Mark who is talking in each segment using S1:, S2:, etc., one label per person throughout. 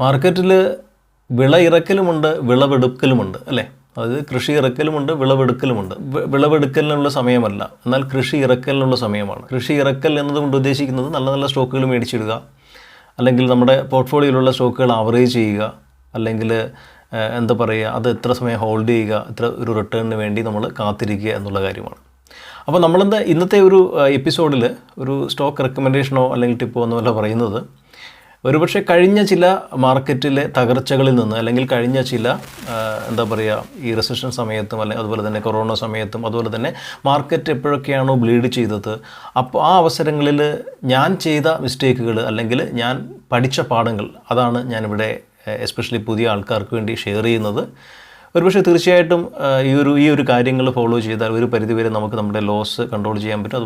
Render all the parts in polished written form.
S1: മാർക്കറ്റിൽ വിള ഇറക്കലുമുണ്ട് വിളവെടുക്കലുമുണ്ട് അല്ലേ? അതായത് കൃഷി ഇറക്കലുമുണ്ട് വിളവെടുക്കലുമുണ്ട്. വിളവെടുക്കലിനുള്ള സമയമല്ല, എന്നാൽ കൃഷി ഇറക്കലിനുള്ള സമയമാണ്. കൃഷി ഇറക്കൽ എന്നതുകൊണ്ട് ഉദ്ദേശിക്കുന്നത് നല്ല നല്ല സ്റ്റോക്കുകൾ മേടിച്ചിടുക, അല്ലെങ്കിൽ നമ്മുടെ പോർട്ട്ഫോളിയോയിലുള്ള സ്റ്റോക്കുകൾ ആവറേജ് ചെയ്യുക, അല്ലെങ്കിൽ എന്താ പറയുക, അത് എത്ര സമയം ഹോൾഡ് ചെയ്യുക, എത്ര ഒരു റിട്ടേണിന് വേണ്ടി നമ്മൾ കാത്തിരിക്കുക എന്നുള്ള കാര്യമാണ്. അപ്പോൾ നമ്മളെന്താ ഇന്നത്തെ ഒരു എപ്പിസോഡിൽ ഒരു സ്റ്റോക്ക് റെക്കമെൻഡേഷനോ അല്ലെങ്കിൽ ടിപ്പോ എന്നല്ല പറയുന്നത്, ഒരുപക്ഷെ കഴിഞ്ഞ ചില മാർക്കറ്റിലെ തകർച്ചകളിൽ നിന്ന്, അല്ലെങ്കിൽ കഴിഞ്ഞ ചില എന്താ പറയുക, ഈ റിസഷൻ സമയത്തും അല്ലെങ്കിൽ അതുപോലെ തന്നെ കൊറോണ സമയത്തും അതുപോലെ തന്നെ മാർക്കറ്റ് എപ്പോഴൊക്കെയാണോ ബ്ലീഡ് ചെയ്തത്, അപ്പോൾ ആ അവസരങ്ങളിൽ ഞാൻ ചെയ്ത മിസ്റ്റേക്കുകൾ അല്ലെങ്കിൽ ഞാൻ പഠിച്ച പാഠങ്ങൾ, അതാണ് ഞാനിവിടെ എസ്പെഷ്യലി പുതിയ ആൾക്കാർക്ക് വേണ്ടി ഷെയർ ചെയ്യുന്നത്. ഒരുപക്ഷെ തീർച്ചയായിട്ടും ഈ ഒരു കാര്യങ്ങൾ ഫോളോ ചെയ്താൽ ഒരു പരിധിവരെ നമുക്ക് നമ്മുടെ ലോസ് കൺട്രോൾ ചെയ്യാൻ പറ്റും.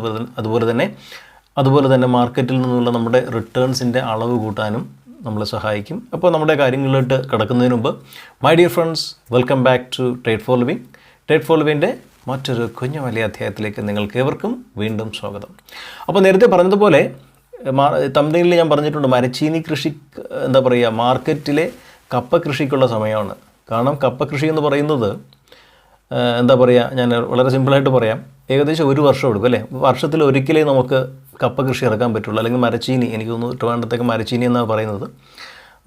S1: അതുപോലെ തന്നെ മാർക്കറ്റിൽ നിന്നുള്ള നമ്മുടെ റിട്ടേൺസിൻ്റെ അളവ് കൂട്ടാനും നമ്മളെ സഹായിക്കും. അപ്പോൾ നമ്മുടെ കാര്യങ്ങളിലോട്ട് കിടക്കുന്നതിന് മുമ്പ്, my dear friends, welcome back to trade for living. Trade for ലിവിൻ്റെ മറ്റൊരു കുഞ്ഞു വലിയ അധ്യായത്തിലേക്ക് നിങ്ങൾക്ക് ഏവർക്കും വീണ്ടും സ്വാഗതം. അപ്പോൾ നേരത്തെ പറഞ്ഞതുപോലെ തമിഴ്നാട്ടിൽ ഞാൻ പറഞ്ഞിട്ടുണ്ട്, മരച്ചീനി കൃഷി എന്താ പറയുക, മാർക്കറ്റിലെ കപ്പ കൃഷിക്കുള്ള സമയമാണ്. കാരണം കപ്പ കൃഷി എന്ന് പറയുന്നത് എന്താ പറയുക, ഞാൻ വളരെ സിമ്പിളായിട്ട് പറയാം, ഏകദേശം ഒരു വർഷം എടുക്കും അല്ലേ? വർഷത്തിൽ ഒരിക്കലേ നമുക്ക് കപ്പ കൃഷി ഇറക്കാൻ പറ്റുള്ളൂ. അല്ലെങ്കിൽ മരച്ചീനി, എനിക്ക് തോന്നുന്നു ട്രിവാൻഡ്രത്തേക്ക് മരച്ചീനി എന്നാണ് പറയുന്നത്,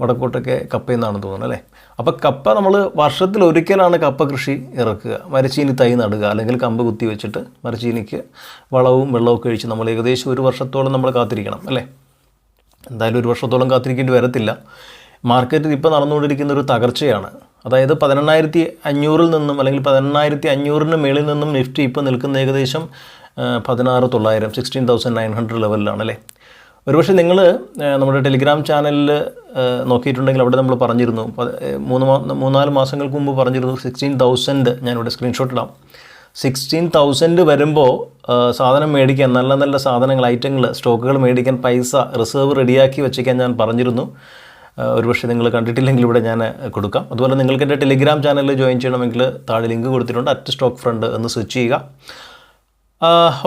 S1: വടക്കോട്ടൊക്കെ കപ്പയെന്നാണെന്ന് തോന്നുന്നു അല്ലേ? അപ്പോൾ കപ്പ നമ്മൾ വർഷത്തിൽ ഒരിക്കലാണ് കപ്പ കൃഷി ഇറക്കുക, മരച്ചീനി തൈ നടുക, അല്ലെങ്കിൽ കമ്പ് കുത്തി വെച്ചിട്ട് മരച്ചീനിക്ക് വളവും വെള്ളമൊക്കെ കഴിച്ച് നമ്മൾ ഏകദേശം ഒരു വർഷത്തോളം നമ്മൾ കാത്തിരിക്കണം അല്ലേ? എന്തായാലും ഒരു വർഷത്തോളം കാത്തിരിക്കേണ്ടി വരത്തില്ല. മാർക്കറ്റിൽ ഇപ്പോൾ നടന്നുകൊണ്ടിരിക്കുന്ന ഒരു തകർച്ചയാണ്. അതായത് 18,500 നിന്നും അല്ലെങ്കിൽ 18,500 മേളിൽ നിന്നും നിഫ്റ്റി ഇപ്പോൾ നിൽക്കുന്ന ഏകദേശം 16,900 16,900 ലെവലിലാണ് അല്ലേ? ഒരുപക്ഷെ നിങ്ങൾ നമ്മുടെ ടെലിഗ്രാം ചാനലിൽ നോക്കിയിട്ടുണ്ടെങ്കിൽ അവിടെ നമ്മൾ പറഞ്ഞിരുന്നു, 3-4 മാസങ്ങൾക്ക് മുമ്പ് പറഞ്ഞിരുന്നു 16,000, ഞാനിവിടെ സ്ക്രീൻഷോട്ട് ഇടാം. 16,000 വരുമ്പോൾ സാധനം മേടിക്കാൻ, നല്ല നല്ല സാധനങ്ങൾ, ഐറ്റങ്ങൾ, സ്റ്റോക്കുകൾ മേടിക്കാൻ പൈസ റിസർവ് റെഡിയാക്കി വെച്ചേക്കാൻ ഞാൻ പറഞ്ഞിരുന്നു. ഒരുപക്ഷെ നിങ്ങൾ കണ്ടിട്ടില്ലെങ്കിൽ ഇവിടെ ഞാൻ കൊടുക്കാം. അതുപോലെ നിങ്ങൾക്ക് എൻ്റെ ടെലിഗ്രാം ചാനലിൽ ജോയിൻ ചെയ്യണമെങ്കിൽ താഴെ ലിങ്ക് കൊടുത്തിട്ടുണ്ട്, @stock friend എന്ന് സ്വിച്ച് ചെയ്യുക.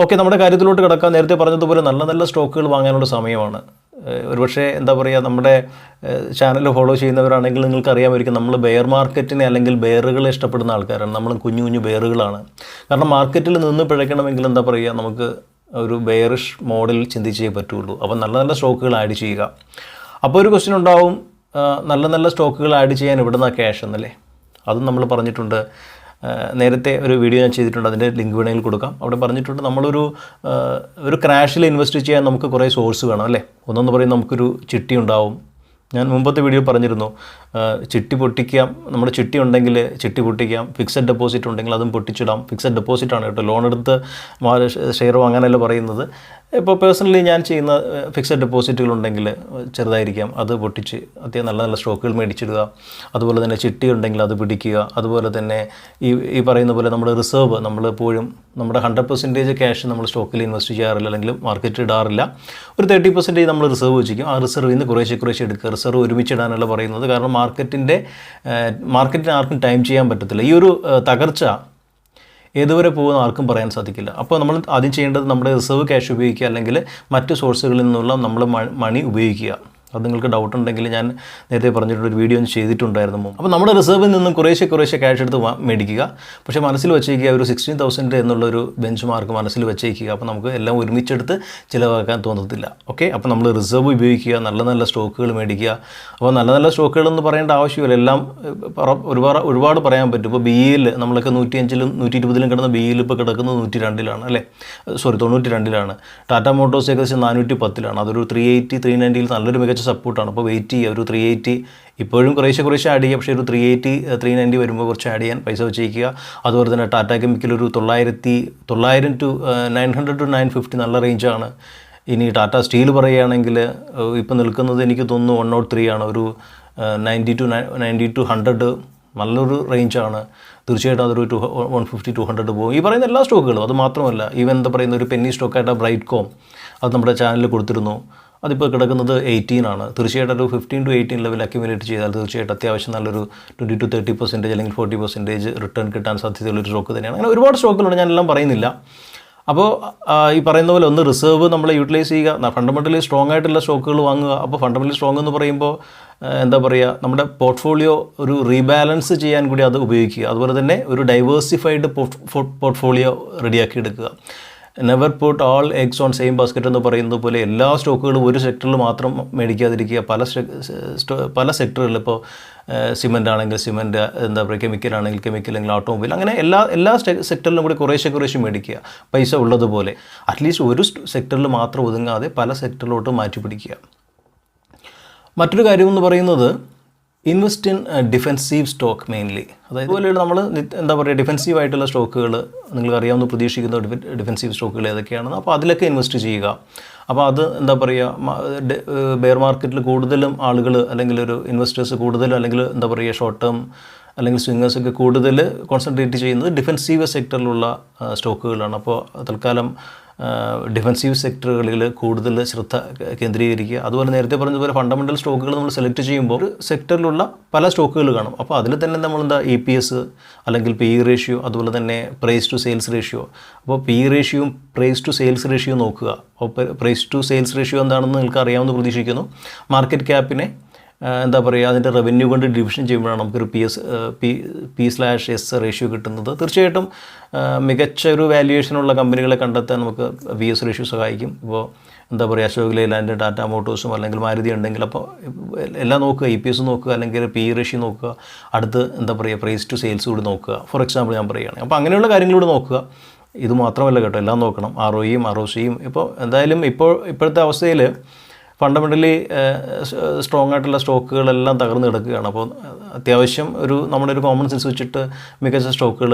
S1: ഓക്കെ, നമ്മുടെ കാര്യത്തിലോട്ട് കിടക്കാം. നേരത്തെ പറഞ്ഞതുപോലെ നല്ല നല്ല സ്റ്റോക്കുകൾ വാങ്ങാനുള്ള സമയമാണ്. ഒരുപക്ഷെ എന്താ പറയുക, നമ്മുടെ ചാനൽ ഫോളോ ചെയ്യുന്നവരാണെങ്കിൽ നിങ്ങൾക്ക് അറിയാമായിരിക്കും, നമ്മൾ ബെയർ മാർക്കറ്റിനെ അല്ലെങ്കിൽ ബെയറുകളെ ഇഷ്ടപ്പെടുന്ന ആൾക്കാരാണ്. നമ്മൾ കുഞ്ഞു കുഞ്ഞു ബെയറുകളാണ്. കാരണം മാർക്കറ്റിൽ നിന്ന് പിഴയ്ക്കണമെങ്കിൽ എന്താ പറയുക, നമുക്ക് ഒരു ബെയറിഷ് മോഡൽ ചിന്തിച്ചേ പറ്റുള്ളൂ. അപ്പോൾ നല്ല നല്ല സ്റ്റോക്കുകൾ ആഡ് ചെയ്യുക. അപ്പോൾ ഒരു ക്വസ്റ്റ്യൻ ഉണ്ടാവും, നല്ല നല്ല സ്റ്റോക്കുകൾ ആഡ് ചെയ്യാൻ ഇവിടുന്ന ക്യാഷ് എന്നല്ലേ? അതും നമ്മൾ പറഞ്ഞിട്ടുണ്ട്. നേരത്തെ ഒരു വീഡിയോ ഞാൻ ചെയ്തിട്ടുണ്ട്, അതിൻ്റെ ലിങ്ക് വേണമെങ്കിൽ കൊടുക്കാം. അവിടെ പറഞ്ഞിട്ടുണ്ട്, ഒരു ക്രാഷിൽ ഇൻവെസ്റ്റ് ചെയ്യാൻ നമുക്ക് കുറേ സോഴ്സ് വേണം അല്ലേ? ഒന്നെന്ന് പറയുന്നത് നമുക്കൊരു ചിട്ടി ഉണ്ടാവും. ഞാൻ മുമ്പത്തെ വീഡിയോ പറഞ്ഞിരുന്നു, ചിട്ടി പൊട്ടിക്കാം. നമ്മുടെ ചിട്ടി ഉണ്ടെങ്കിൽ ചിട്ടി പൊട്ടിക്കാം. ഫിക്സഡ് ഡെപ്പോസിറ്റ് ഉണ്ടെങ്കിൽ അതും പൊട്ടിച്ചിടാം. ഫിക്സഡ് ഡെപ്പോസിറ്റാണ് കേട്ടോ, ലോൺ എടുത്ത് ഷെയർ വാങ്ങാനല്ല പറയുന്നത്. ഇപ്പോൾ പേഴ്സണലി ഞാൻ ചെയ്യുന്ന ഫിക്സഡ് ഡെപ്പോസിറ്റുകളുണ്ടെങ്കിൽ ചെറുതായിരിക്കാം, അത് പൊട്ടിച്ച് അത്യാവശ്യം നല്ല നല്ല സ്റ്റോക്കുകൾ മേടിച്ചിടുക. അതുപോലെ തന്നെ ചിട്ടി ഉണ്ടെങ്കിൽ അത് പിടിക്കുക. അതുപോലെ തന്നെ ഈ പറയുന്ന പോലെ നമ്മുടെ റിസർവ്, നമ്മളെപ്പോഴും നമ്മുടെ 100% ക്യാഷ് നമ്മൾ സ്റ്റോക്കിൽ ഇൻവെസ്റ്റ് ചെയ്യാറില്ല, അല്ലെങ്കിൽ മാർക്കറ്റിൽ ഇടാറില്ല. ഒരു 30% നമ്മൾ റിസർവ് വെച്ചിരിക്കും. ആ റിസർവിൽ നിന്ന് കുറേശ്ശെ എടുക്കുക. റിസർവ് ഒരുമിച്ചിടാനല്ല പറയുന്നത്, കാരണം മാർക്കറ്റിന് ആർക്കും ടൈം ചെയ്യാൻ പറ്റത്തില്ല. ഈ ഒരു തകർച്ച ഏതുവരെ പോകുന്ന ആർക്കും പറയാൻ സാധിക്കില്ല. അപ്പോൾ നമ്മൾ ആദ്യം ചെയ്യേണ്ടത് നമ്മുടെ റിസർവ് ക്യാഷ് ഉപയോഗിക്കുക, അല്ലെങ്കിൽ മറ്റ് സോഴ്സുകളിൽ നിന്നുള്ള നമ്മൾ മണി ഉപയോഗിക്കുക. അത് നിങ്ങൾക്ക് ഡൗട്ട് ഉണ്ടെങ്കിൽ ഞാൻ നേരത്തെ പറഞ്ഞിട്ടൊരു വീഡിയോ ചെയ്തിട്ടുണ്ടായിരുന്നു മുമ്പ്. അപ്പോൾ നമ്മുടെ റിസർവിൽ നിന്നും കുറേശ്ശെ ക്യാഷ് എടുത്ത് മേടിക്കുക. പക്ഷേ മനസ്സിൽ വെച്ചേക്കുക, ഒരു 16,000 എന്നുള്ളൊരു ബെഞ്ച് മാർക്ക് മനസ്സിൽ വെച്ചേക്കുക. അപ്പോൾ നമുക്ക് എല്ലാം ഒരുമിച്ചെടുത്ത് ചിലവാക്കാൻ തോന്നത്തില്ല. ഓക്കെ, അപ്പോൾ നമ്മൾ റിസർവ് ഉപയോഗിക്കുക, നല്ല നല്ല സ്റ്റോക്കുകൾ മേടിക്കുക. അപ്പോൾ നല്ല നല്ല സ്റ്റോക്കുകളെന്ന് പറയേണ്ട ആവശ്യമില്ല, എല്ലാം ഒരുപാട് പറയാൻ പറ്റും. ഇപ്പോൾ BEL നമ്മളൊക്കെ 105-ലും 120-ലും കിടന്ന BEL ഇപ്പോൾ കിടക്കുന്നത് 102-ലാണ് അല്ലേ? 92-ലാണ്. ടാറ്റ മോട്ടോഴ്സ് ഏകദേശം 410-ലാണ്. അതൊരു 380 390-ൽ നല്ലൊരു മികച്ച സപ്പോർട്ടാണ്. അപ്പോൾ വെയിറ്റ് ചെയ്യുക, ഒരു 380 ഇപ്പോഴും കുറേശ്ശെ ആഡ് ചെയ്യുക. പക്ഷേ ഒരു 380 390 വരുമ്പോൾ കുറച്ച് ആഡ് ചെയ്യാൻ പൈസ വെച്ചേക്കുക. അതുപോലെ തന്നെ ടാറ്റ കെമിക്കൽ ഒരു 900 to 950 നല്ല റേഞ്ചാണ്. ഇനി ടാറ്റ സ്റ്റീൽ പറയുകയാണെങ്കിൽ ഇപ്പോൾ നിൽക്കുന്നത് എനിക്ക് തോന്നുന്നു 103 ആണ്. ഒരു 90 to 100 നല്ലൊരു റേഞ്ചാണ്. തീർച്ചയായിട്ടും അതൊരു 150-200 പോകും. ഈ പറയുന്ന എല്ലാ സ്റ്റോക്കുകളും. അത് മാത്രമല്ല, ഈവൻ എന്താ പറയുന്ന ഒരു പെന്നി സ്റ്റോക്കായിട്ട് ബ്രൈറ്റ് കോം, അത് നമ്മുടെ ചാനലിൽ കൊടുത്തിരുന്നു. അതിപ്പോൾ കിടക്കുന്നത് 18 തീർച്ചയായിട്ടും ഒരു 15 to 18 ലെവൽ അക്യുമുലേറ്റ് ചെയ്താൽ തീർച്ചയായിട്ടും അത്യാവശ്യം നല്ലൊരു 20 to 30% അല്ലെങ്കിൽ 40% റിട്ടേൺ കിട്ടാൻ സാധ്യതയുള്ളൊരു സ്റ്റോക്ക് തന്നെയാണ്. അങ്ങനെ ഒരുപാട് സ്റ്റോക്കുകളുണ്ട്, ഞാനെല്ലാം പറയുന്നില്ല. അപ്പോൾ ഈ പറയുന്ന പോലെ ഒന്ന് റിസർവ് നമ്മൾ യൂട്ടിലൈസ് ചെയ്യുക, ഫണ്ടമെൻ്റലി സ്ട്രോങ് ആയിട്ടുള്ള സ്റ്റോക്കുകൾ വാങ്ങുക. അപ്പോൾ ഫണ്ടമെൻ്റലി സ്ട്രോങ് എന്ന് പറയുമ്പോൾ എന്താ പറയുക, നമ്മുടെ പോർട്ട്ഫോളിയോ ഒരു റീബാലൻസ് ചെയ്യാൻ കൂടി അത് ഉപയോഗിക്കുക. അതുപോലെ തന്നെ ഒരു ഡൈവേഴ്സിഫൈഡ് പോർട്ട്ഫോളിയോ റെഡിയാക്കി എടുക്കുക. Never put all eggs on same basket എന്ന് പറയുന്നത് പോലെ എല്ലാ സ്റ്റോക്കുകളും ഒരു സെക്ടറിൽ മാത്രം മേടിക്കാതിരിക്കുക. പല സെക്ടറിൽ ഇപ്പോൾ സിമൻ്റ് ആണെങ്കിൽ സിമൻ്റ്, എന്താ പറയുക കെമിക്കൽ ആണെങ്കിൽ കെമിക്കൽ, അല്ലെങ്കിൽ ഓട്ടോമൊബൈൽ, അങ്ങനെ എല്ലാ സെക്ടറിലും കൂടി കുറേശ്ശെ മേടിക്കുക പൈസ ഉള്ളതുപോലെ. അറ്റ്ലീസ്റ്റ് ഒരു സെക്ടറിൽ മാത്രം ഒതുങ്ങാതെ പല സെക്ടറിലോട്ട് മാറ്റി പിടിക്കുക. മറ്റൊരു കാര്യമെന്ന് പറയുന്നത് invest in defensive stock mainly. അതായത് അതുപോലെ നമ്മൾ എന്താ പറയുക ഡിഫെൻസീവ് ആയിട്ടുള്ള സ്റ്റോക്കുകൾ നിങ്ങൾക്ക് അറിയാവുന്ന പ്രതീക്ഷിക്കുന്ന ഡിഫെൻസീവ് സ്റ്റോക്കുകൾ ഏതൊക്കെയാണെന്ന്, അപ്പോൾ അതിലൊക്കെ ഇൻവെസ്റ്റ് ചെയ്യുക. അപ്പോൾ അത് എന്താ പറയുക, ബെയർ മാർക്കറ്റിൽ കൂടുതലും ആളുകൾ അല്ലെങ്കിൽ ഒരു ഇൻവെസ്റ്റേഴ്സ് കൂടുതലും അല്ലെങ്കിൽ എന്താ പറയുക ഷോർട്ട് ടേം അല്ലെങ്കിൽ സ്വിങ്ങേഴ്സൊക്കെ കൂടുതൽ കോൺസെൻട്രേറ്റ് ചെയ്യുന്നത് ഡിഫെൻസീവ് സെക്ടറിലുള്ള സ്റ്റോക്കുകളാണ്. അപ്പോൾ തൽക്കാലം ഡിഫെൻസീവ് സെക്ടറുകളിൽ കൂടുതൽ ശ്രദ്ധ കേന്ദ്രീകരിക്കുക. അതുപോലെ നേരത്തെ പറഞ്ഞതുപോലെ ഫണ്ടമെൻ്റൽ സ്റ്റോക്കുകൾ നമ്മൾ സെലക്ട് ചെയ്യുമ്പോൾ ഒരു സെക്ടറിലുള്ള പല സ്റ്റോക്കുകൾ കാണും. അപ്പോൾ അതിൽ തന്നെ നമ്മളെന്താ EPS അല്ലെങ്കിൽ PE റേഷ്യോ, അതുപോലെ തന്നെ പ്രൈസ് ടു സെയിൽസ് റേഷ്യോ. അപ്പോൾ PE റേഷ്യോയും പ്രൈസ് ടു സെയിൽസ് റേഷ്യോ നോക്കുക. അപ്പോൾ പ്രൈസ് ടു സെയിൽസ് റേഷ്യോ എന്താണെന്ന് നിങ്ങൾക്ക് അറിയാമെന്ന് പ്രതീക്ഷിക്കുന്നു. മാർക്കറ്റ് ക്യാപ്പിനെ എന്താ പറയുക അതിൻ്റെ റവന്യൂ കൊണ്ട് ഡിവിഷൻ ചെയ്യുമ്പോഴാണ് നമുക്കൊരു P/S റേഷ്യോ കിട്ടുന്നത്. തീർച്ചയായിട്ടും മികച്ച ഒരു വാല്യുവേഷനുള്ള കമ്പനികളെ കണ്ടെത്താൻ നമുക്ക് VS റേഷ്യോ സഹായിക്കും. ഇപ്പോൾ എന്താ പറയുക അശോക് ലെയ്ലാൻഡ്, ടാറ്റ മോട്ടോഴ്സും അല്ലെങ്കിൽ മാരുതി ഉണ്ടെങ്കിൽ അപ്പോൾ എല്ലാം നോക്കുക, EPS നോക്കുക, അല്ലെങ്കിൽ PE റേഷ്യോ നോക്കുക, അടുത്ത് എന്താ പറയുക പ്രൈസ് ടു സെയിൽസ് കൂടി നോക്കുക. ഫോർ എക്സാമ്പിൾ ഞാൻ പറയുകയാണ്. അപ്പോൾ അങ്ങനെയുള്ള കാര്യങ്ങളൂടെ നോക്കുക. ഇത് മാത്രമല്ല കേട്ടോ, എല്ലാം നോക്കണം. ROEയും ROCയും. ഇപ്പോൾ എന്തായാലും ഇപ്പോഴത്തെ അവസ്ഥയിൽ ഫണ്ടമെൻ്റലി സ്ട്രോങ് ആയിട്ടുള്ള സ്റ്റോക്കുകളെല്ലാം തകർന്ന് കിടക്കുകയാണ്. അപ്പോൾ അത്യാവശ്യം നമ്മുടെ ഒരു കോമൺ സെൻസ് വെച്ചിട്ട് മികച്ച സ്റ്റോക്കുകൾ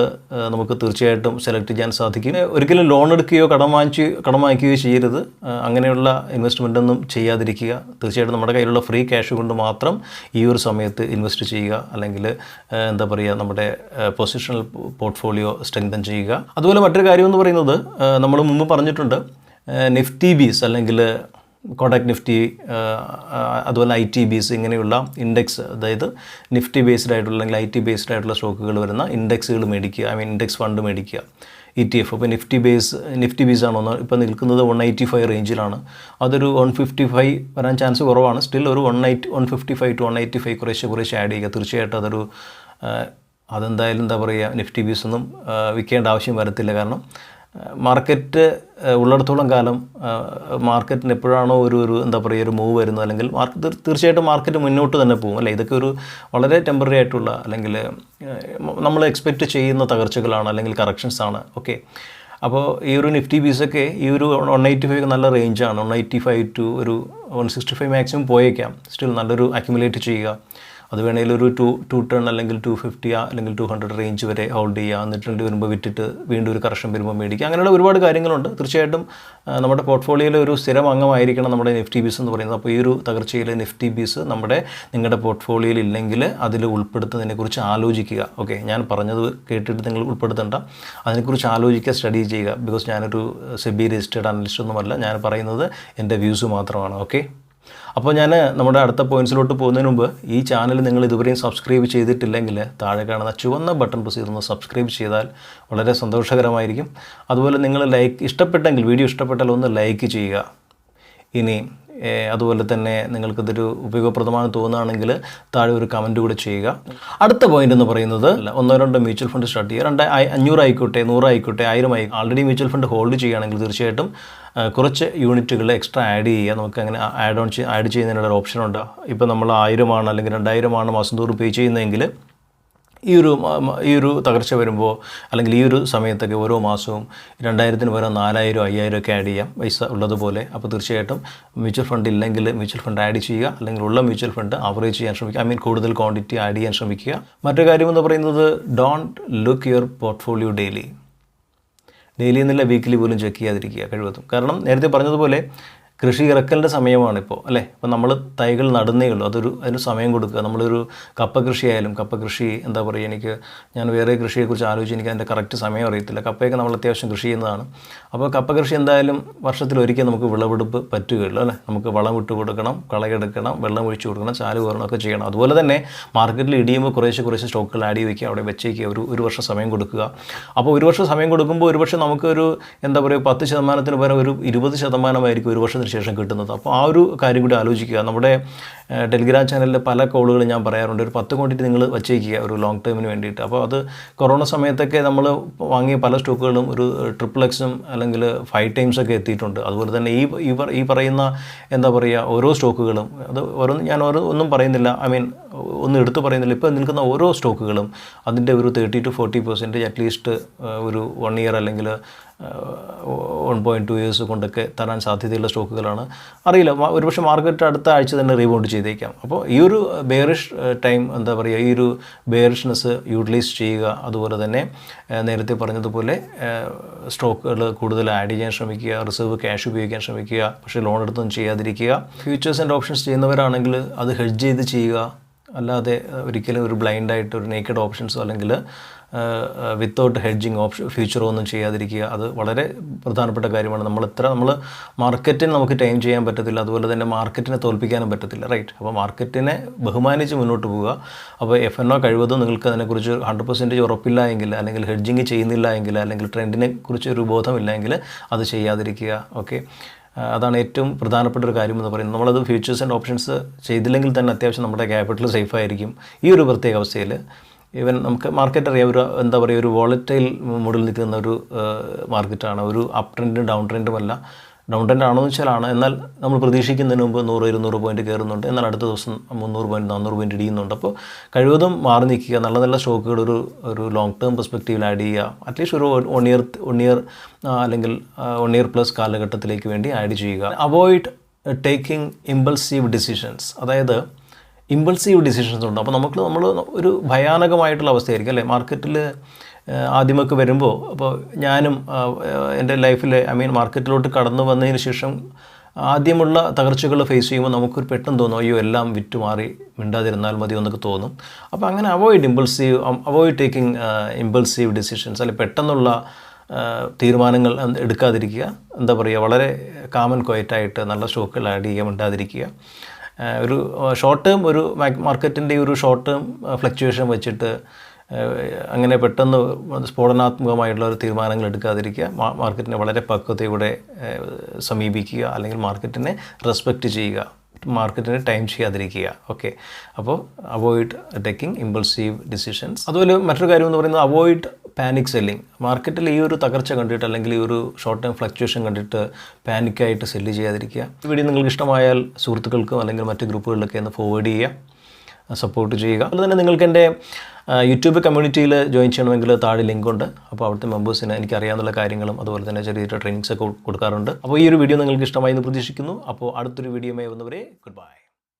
S1: നമുക്ക് തീർച്ചയായിട്ടും സെലക്ട് ചെയ്യാൻ സാധിക്കും. ഒരിക്കലും ലോൺ എടുക്കുകയോ കടം വാങ്ങിക്കുകയോ ചെയ്യരുത്. അങ്ങനെയുള്ള ഇൻവെസ്റ്റ്മെൻ്റ് ഒന്നും ചെയ്യാതിരിക്കുക. തീർച്ചയായിട്ടും നമ്മുടെ കയ്യിലുള്ള ഫ്രീ ക്യാഷ് കൊണ്ട് മാത്രം ഈ ഒരു സമയത്ത് ഇൻവെസ്റ്റ് ചെയ്യുക, അല്ലെങ്കിൽ എന്താ പറയുക നമ്മുടെ പൊസിഷണൽ പോർട്ട്ഫോളിയോ സ്ട്രെങ്തൻ ചെയ്യുക. അതുപോലെ മറ്റൊരു കാര്യം എന്ന് പറയുന്നത് നമ്മൾ മുമ്പ് പറഞ്ഞിട്ടുണ്ട്, നിഫ്റ്റി ബീസ് അല്ലെങ്കിൽ കോഡാക് നിഫ്റ്റി, അതുപോലെ ITBs ഇങ്ങനെയുള്ള ഇൻഡെക്സ്, അതായത് നിഫ്റ്റി ബേസ്ഡ് ആയിട്ടുള്ള അല്ലെങ്കിൽ IT ബേസ്ഡ് ആയിട്ടുള്ള സ്റ്റോക്കുകൾ വരുന്ന ഇൻഡെക്സുകൾ മേടിക്കുക. ഇൻഡെക്സ് ഫണ്ട് മേടിക്കുക, ETF. അപ്പോൾ നിഫ്റ്റി ബീസ് ആണോ ഇപ്പോൾ നിൽക്കുന്നത് 185 റേഞ്ചിലാണ്. അതൊരു 155 വരാൻ ചാൻസ് കുറവാണ്. സ്റ്റിൽ ഒരു 155 to 185 കുറേശ്ശെ ആഡ് ചെയ്യുക. തീർച്ചയായിട്ടും അതെന്തായാലും എന്താ പറയുക നിഫ്റ്റി ബീസ് ഒന്നും വിൽക്കേണ്ട ആവശ്യം വരത്തില്ല. കാരണം മാർക്കറ്റ് ഉള്ളിടത്തോളം കാലം മാർക്കറ്റിന് എപ്പോഴാണോ ഒരു എന്താ പറയുക ഒരു മൂവ് വരുന്നത്, അല്ലെങ്കിൽ തീർച്ചയായിട്ടും മാർക്കറ്റ് മുന്നോട്ട് തന്നെ പോകും അല്ലേ. ഇതൊക്കെ ഒരു വളരെ ടെമ്പററി ആയിട്ടുള്ള അല്ലെങ്കിൽ നമ്മൾ എക്സ്പെക്റ്റ് ചെയ്യുന്ന തകർച്ചകളാണ് അല്ലെങ്കിൽ കറക്ഷൻസ് ആണ്. ഓക്കെ, അപ്പോൾ ഈ ഒരു നിഫ്റ്റി ബീസൊക്കെ ഈ ഒരു 185 നല്ല റേഞ്ചാണ്. 185 to ഒരു 165 മാക്സിമം പോയേക്കാം. സ്റ്റിൽ നല്ലൊരു അക്യുമുലേറ്റ് ചെയ്യുക. അത് വേണമെങ്കിൽ ഒരു 210 അല്ലെങ്കിൽ 250 അല്ലെങ്കിൽ 200 റേഞ്ച് വരെ ഹോൾഡ് ചെയ്യുക. എന്നിട്ട് വരുമ്പോൾ വിറ്റിട്ട് വീണ്ടും ഒരു കറക്ഷൻ വരുമ്പോൾ മേടിക്കുക. അങ്ങനെയുള്ള ഒരുപാട് കാര്യങ്ങളുണ്ട്. തീർച്ചയായിട്ടും നമ്മുടെ പോർട്ട്ഫോളിയോയിലെ ഒരു സ്ഥിരം അംഗമായിരിക്കണം നമ്മുടെ നിഫ്റ്റി ബീസ് എന്ന് പറയുന്നത്. അപ്പോൾ ഈ ഒരു തകർച്ചയിലെ നിഫ്റ്റി ബീസ് നിങ്ങളുടെ പോർട്ട്ഫോളിയോയിൽ ഇല്ലെങ്കിൽ അതിൽ ഉൾപ്പെടുത്തുന്നതിനെക്കുറിച്ച് ആലോചിക്കുക. ഓക്കെ, ഞാൻ പറഞ്ഞത് കേട്ടിട്ട് നിങ്ങൾ ഉൾപ്പെടുത്തേണ്ട, അതിനെക്കുറിച്ച് ആലോചിക്കുക, സ്റ്റഡി ചെയ്യുക. ബിക്കോസ് ഞാനൊരു SEBI-registered അനലിസ്റ്റ് ഒന്നുമല്ല. ഞാൻ പറയുന്നത് എൻ്റെ വ്യൂസ് മാത്രമാണ്. ഓക്കെ, അപ്പോൾ ഞാൻ നമ്മുടെ അടുത്ത പോയിൻറ്റ്സിലോട്ട് പോകുന്നതിന് മുമ്പ് ഈ ചാനൽ നിങ്ങൾ ഇതുവരെയും സബ്സ്ക്രൈബ് ചെയ്തിട്ടില്ലെങ്കിൽ താഴെ കാണുന്ന ചുവന്ന ബട്ടൺ പ്രസ് ചെയ്തൊന്ന് സബ്സ്ക്രൈബ് ചെയ്താൽ വളരെ സന്തോഷകരമായിരിക്കും. അതുപോലെ നിങ്ങൾ വീഡിയോ ഇഷ്ടപ്പെട്ടാൽ ഒന്ന് ലൈക്ക് ചെയ്യുക. ഇനി അതുപോലെ തന്നെ നിങ്ങൾക്കിതൊരു ഉപയോഗപ്രദമാണെന്ന് തോന്നുകയാണെങ്കിൽ താഴെ ഒരു കമൻറ്റ് കൂടെ ചെയ്യുക. അടുത്ത പോയിൻ്റ് എന്ന് പറയുന്നത് 1-2 മ്യൂച്വൽ ഫണ്ട് സ്റ്റാർട്ട് ചെയ്യുക. 500 ആയിക്കോട്ടെ, 100 ആയിക്കോട്ടെ, 1000 ആയി ആൾറെഡി മ്യൂച്വൽ ഫണ്ട് ഹോൾഡ് ചെയ്യുകയാണെങ്കിൽ തീർച്ചയായിട്ടും കുറച്ച് യൂണിറ്റുകൾ എക്സ്ട്രാ ആഡ് ചെയ്യുക. നമുക്ക് അങ്ങനെ ആഡ് ചെയ്യുന്നതിനുള്ള ഒരു ഓപ്ഷനുണ്ട്. ഇപ്പോൾ നമ്മൾ 1000 അല്ലെങ്കിൽ 2000 മാസം തോറും പേ ചെയ്യുന്നതെങ്കിൽ ഈ ഒരു തകർച്ച വരുമ്പോൾ അല്ലെങ്കിൽ ഈ ഒരു സമയത്തൊക്കെ ഓരോ മാസവും 2000-ന് പകരം 4000, 5000 ഒക്കെ ആഡ് ചെയ്യാം പൈസ ഉള്ളതുപോലെ. അപ്പോൾ തീർച്ചയായിട്ടും മ്യൂച്വൽ ഫണ്ട് ഇല്ലെങ്കിൽ മ്യൂച്വൽ ഫണ്ട് ആഡ് ചെയ്യുക, അല്ലെങ്കിൽ ഉള്ള മ്യൂച്വൽ ഫണ്ട് ആവറേജ് ചെയ്യാൻ ശ്രമിക്കുക. കൂടുതൽ ക്വാണ്ടിറ്റി ആഡ് ചെയ്യാൻ ശ്രമിക്കുക. മറ്റൊരു കാര്യമെന്ന് പറയുന്നത് don't look your portfolio daily എന്നല്ല വീക്കിലി പോലും ചെക്ക് ചെയ്യാതിരിക്കുക കഴിവതും. കാരണം നേരത്തെ പറഞ്ഞതുപോലെ കൃഷി ഇറക്കലിൻ്റെ സമയമാണിപ്പോൾ അല്ലേ. അപ്പോൾ നമ്മൾ തൈകൾ നടുന്നേ ഉള്ളൂ, അതിന് സമയം കൊടുക്കുക. നമ്മളൊരു കപ്പ കൃഷിയായാലും കപ്പ കൃഷി എന്താ പറയുക, ഞാൻ വേറെ കൃഷിയെക്കുറിച്ച് ആലോചിച്ച് എനിക്ക് അതിൻ്റെ കറക്റ്റ് സമയം അറിയത്തില്ല. കപ്പയൊക്കെ നമ്മൾ അത്യാവശ്യം കൃഷി ചെയ്യുന്നതാണ്. അപ്പോൾ കപ്പ കൃഷി എന്തായാലും വർഷത്തിലൊരിക്കൽ നമുക്ക് വിളവെടുപ്പ് പറ്റുകയുള്ളൂ അല്ലേ. നമുക്ക് വളം ഇട്ട് കൊടുക്കണം, കളയെടുക്കണം, വെള്ളം ഒഴിച്ചു കൊടുക്കണം, ചാല് കോരണം ഒക്കെ ചെയ്യണം. അതുപോലെ തന്നെ മാർക്കറ്റിൽ ഇടിയുമ്പോൾ കുറേശ്ശെ സ്റ്റോക്കുകൾ ആഡ് ചെയ്ത് വയ്ക്കുക, അവിടെ വെച്ചേക്കുക, ഒരു വർഷം സമയം കൊടുക്കുക. അപ്പോൾ ഒരു വർഷം സമയം കൊടുക്കുമ്പോൾ ഒരുപക്ഷെ നമുക്കൊരു എന്താ പറയുക 10% പകരം ഒരു 20% ഒരു വർഷത്തിന് ശേഷം കിട്ടുന്നത്. അപ്പോൾ ആ ഒരു കാര്യം കൂടി ആലോചിക്കുക. നമ്മുടെ ടെലിഗ്രാം ചാനലിലെ പല കോളുകളും ഞാൻ പറയാറുണ്ട്, ഒരു 10 ക്വാണ്ടിറ്റി നിങ്ങൾ വച്ചേക്കുക ഒരു ലോങ് ടേമിന് വേണ്ടിയിട്ട്. അപ്പോൾ അത് കൊറോണ സമയത്തൊക്കെ നമ്മൾ വാങ്ങിയ പല സ്റ്റോക്കുകളും ഒരു XXXും അല്ലെങ്കിൽ 5 times ഒക്കെ എത്തിയിട്ടുണ്ട്. അതുപോലെ തന്നെ ഈ പറയുന്ന എന്താ പറയുക ഓരോ സ്റ്റോക്കുകളും അത് ഞാൻ ഒന്നും പറയുന്നില്ല, ഒന്നും എടുത്തു പറയുന്നില്ല. ഇപ്പോൾ നിൽക്കുന്ന ഓരോ സ്റ്റോക്കുകളും അതിൻ്റെ ഒരു 30 to 40% അറ്റ്ലീസ്റ്റ് ഒരു 1 year അല്ലെങ്കിൽ 1.2 years കൊണ്ടൊക്കെ തരാൻ സാധ്യതയുള്ള സ്റ്റോക്കുകളാണ്. അറിയില്ല, ഒരുപക്ഷെ മാർക്കറ്റ് അടുത്ത ആഴ്ച തന്നെ റീബൗണ്ട് ചെയ്തേക്കാം. അപ്പോൾ ഈ ഒരു ബെയറിഷ് ടൈം എന്താ പറയുക, ഈ ഒരു ബെയറിഷ്നെസ് യൂട്ടിലൈസ് ചെയ്യുക. അതുപോലെ തന്നെ നേരത്തെ പറഞ്ഞതുപോലെ സ്റ്റോക്കുകൾ കൂടുതൽ ആഡ് ചെയ്യാൻ ശ്രമിക്കുക, റിസർവ് ക്യാഷ് ഉപയോഗിക്കാൻ ശ്രമിക്കുക, പക്ഷേ ലോൺ എടുത്തൊന്നും ചെയ്യാതിരിക്കുക. ഫ്യൂച്ചേഴ്സ് ആൻഡ് ഓപ്ഷൻസ് ചെയ്യുന്നവരാണെങ്കിൽ അത് ഹെഡ്ജ് ചെയ്ത് ചെയ്യുക, അല്ലാതെ ഒരിക്കലും ഒരു ബ്ലൈൻഡായിട്ട് ഒരു നേക്കഡ് ഓപ്ഷൻസോ അല്ലെങ്കിൽ വിത്തൗട്ട് ഹെഡ്ജിങ് ഫ്യൂച്ചറോ ഒന്നും ചെയ്യാതിരിക്കുക. അത് വളരെ പ്രധാനപ്പെട്ട കാര്യമാണ്. നമ്മൾ മാർക്കറ്റിന് നമുക്ക് ടൈം ചെയ്യാൻ പറ്റത്തില്ല, അതുപോലെ തന്നെ മാർക്കറ്റിനെ തോൽപ്പിക്കാനും പറ്റത്തില്ല, റൈറ്റ്. അപ്പോൾ മാർക്കറ്റിനെ ബഹുമാനിച്ച് മുന്നോട്ട് പോവുക. അപ്പോൾ FNO കഴിവതും നിങ്ങൾക്ക് അതിനെക്കുറിച്ച് 100% ഉറപ്പില്ല എങ്കിൽ, അല്ലെങ്കിൽ ഹെഡ്ജിങ് ചെയ്യുന്നില്ല എങ്കിൽ, അല്ലെങ്കിൽ ട്രെൻഡിനെ കുറിച്ച് ഒരു ബോധമില്ല എങ്കിൽ അത് ചെയ്യാതിരിക്കുക. ഓക്കെ, അതാണ് ഏറ്റവും പ്രധാനപ്പെട്ട ഒരു കാര്യം എന്ന് പറയുന്നത്. നമ്മളത് ഫ്യൂച്ചേഴ്സ് ആൻഡ് ഓപ്ഷൻസ് ചെയ്തില്ലെങ്കിൽ തന്നെ അത്യാവശ്യം നമ്മുടെ ക്യാപിറ്റൽ സേഫ് ആയിരിക്കും. ഈ ഒരു പ്രത്യേക അവസ്ഥയിൽ ഈവൻ നമുക്ക് മാർക്കറ്റ് അറിയാം, എന്താ പറയുക ഒരു വോളറ്റൈൽ മോഡിൽ നിൽക്കുന്ന ഒരു മാർക്കറ്റാണ്. ഒരു അപ്പ് ട്രെൻഡും ഡൗൺ ട്രെൻഡുമല്ല. ഡൗൺ ട്രെൻഡ് ആണോ എന്ന് വെച്ചാലാണ്, എന്നാൽ നമ്മൾ പ്രതീക്ഷിക്കുന്നതിന് മുമ്പ് 100-200 പോയിൻറ്റ് കയറുന്നുണ്ട്, എന്നാൽ അടുത്ത ദിവസം 300 പോയിൻറ്റ് 400 പോയിൻറ്റ് ഇടിയുന്നുണ്ട്. അപ്പോൾ കഴിവതും മാറി നിൽക്കുക, നല്ല സ്റ്റോക്കുകൾ ഒരു ലോങ് ടേം പെർസ്പെക്റ്റീവിൽ ആഡ് ചെയ്യുക. അറ്റ്ലീസ്റ്റ് ഒരു 1 year അല്ലെങ്കിൽ 1 year പ്ലസ് കാലഘട്ടത്തിലേക്ക് വേണ്ടി ആഡ് ചെയ്യുക. Avoid taking impulsive decisions. അതായത് ഇമ്പൾസീവ് ഡിസിഷൻസ് ഉണ്ട്. അപ്പോൾ നമ്മൾ ഒരു ഭയാനകമായിട്ടുള്ള അവസ്ഥയായിരിക്കും അല്ലേ മാർക്കറ്റിൽ ആദ്യമൊക്കെ വരുമ്പോൾ. അപ്പോൾ ഞാനും എൻ്റെ ലൈഫിൽ മാർക്കറ്റിലോട്ട് കടന്നു വന്നതിന് ശേഷം ആദ്യമുള്ള തകർച്ചകൾ ഫേസ് ചെയ്യുമ്പോൾ നമുക്കൊരു പെട്ടെന്ന് തോന്നും, അയ്യോ എല്ലാം വിറ്റ് മാറി മിണ്ടാതിരുന്നാൽ മതി എന്നൊക്കെ തോന്നും. അപ്പോൾ അങ്ങനെ അവോയ്ഡ് ടേക്കിംഗ് ഇമ്പൾസീവ് ഡിസിഷൻസ്, അല്ലെങ്കിൽ പെട്ടെന്നുള്ള തീരുമാനങ്ങൾ എടുക്കാതിരിക്കുക. എന്താ പറയുക, വളരെ കാമൻ ക്വയറ്റായിട്ട് നല്ല സ്റ്റോക്കുകൾ ആഡ് ചെയ്യാൻ മിണ്ടാതിരിക്കുക. ഒരു ഷോർട്ട് ടേം ഒരു മാർക്കറ്റിൻ്റെ ഒരു ഷോർട്ട് ടേം ഫ്ലക്ച്വേഷൻ വെച്ചിട്ട് അങ്ങനെ പെട്ടെന്ന് സ്ഫോടനാത്മകമായിട്ടുള്ള ഒരു തീരുമാനങ്ങൾ എടുക്കാതിരിക്കുക. മാർക്കറ്റിനെ വളരെ പക്വതയോടെ സമീപിക്കുക, അല്ലെങ്കിൽ മാർക്കറ്റിനെ റെസ്പെക്റ്റ് ചെയ്യുക, മാർക്കറ്റിന് ടൈം ചെയ്യാതിരിക്കുക. ഓക്കെ, അപ്പോൾ അവോയ്ഡ് ടേക്കിംഗ് ഇമ്പൾസീവ് ഡിസിഷൻസ്. അതുപോലെ മറ്റൊരു കാര്യം എന്ന് പറയുന്നത് അവോയ്ഡ് പാനിക് സെല്ലിങ്. മാർക്കറ്റിൽ ഈ ഒരു തകർച്ച കണ്ടിട്ട്, അല്ലെങ്കിൽ ഈ ഒരു ഷോർട്ട് ടൈം ഫ്ലക്ച്വേഷൻ കണ്ടിട്ട് പാനിക്കായിട്ട് സെല്ല് ചെയ്യാതിരിക്കുക. ഈ വീഡിയോ നിങ്ങൾക്ക് ഇഷ്ടമായാൽ സുഹൃത്തുക്കൾക്കും അല്ലെങ്കിൽ മറ്റ് ഗ്രൂപ്പുകളിലൊക്കെ ഒന്ന് ഫോർവേഡ് ചെയ്യുക, സപ്പോർട്ട് ചെയ്യുക. അതുപോലെ തന്നെ നിങ്ങൾക്ക് എൻ്റെ യൂട്യൂബ് കമ്മ്യൂണിറ്റിയിൽ ജോയിൻ ചെയ്യണമെങ്കിൽ താഴെ ലിങ്ക് ഉണ്ട്. അപ്പോൾ അവിടുത്തെ മെമ്പേഴ്സിന് എനിക്കറിയാവുന്ന കാര്യങ്ങളും അതുപോലെ തന്നെ ചെറിയ ട്രെയിനിങ്സ് ഒക്കെ കൊടുക്കാറുണ്ട്. അപ്പോൾ ഈ ഒരു വീഡിയോ നിങ്ങൾക്ക് ഇഷ്ടമായി എന്ന് പ്രതീക്ഷിക്കുന്നു. അപ്പോൾ അടുത്തൊരു വീഡിയോയുമായി വന്നവരെ ഗുഡ് ബൈ.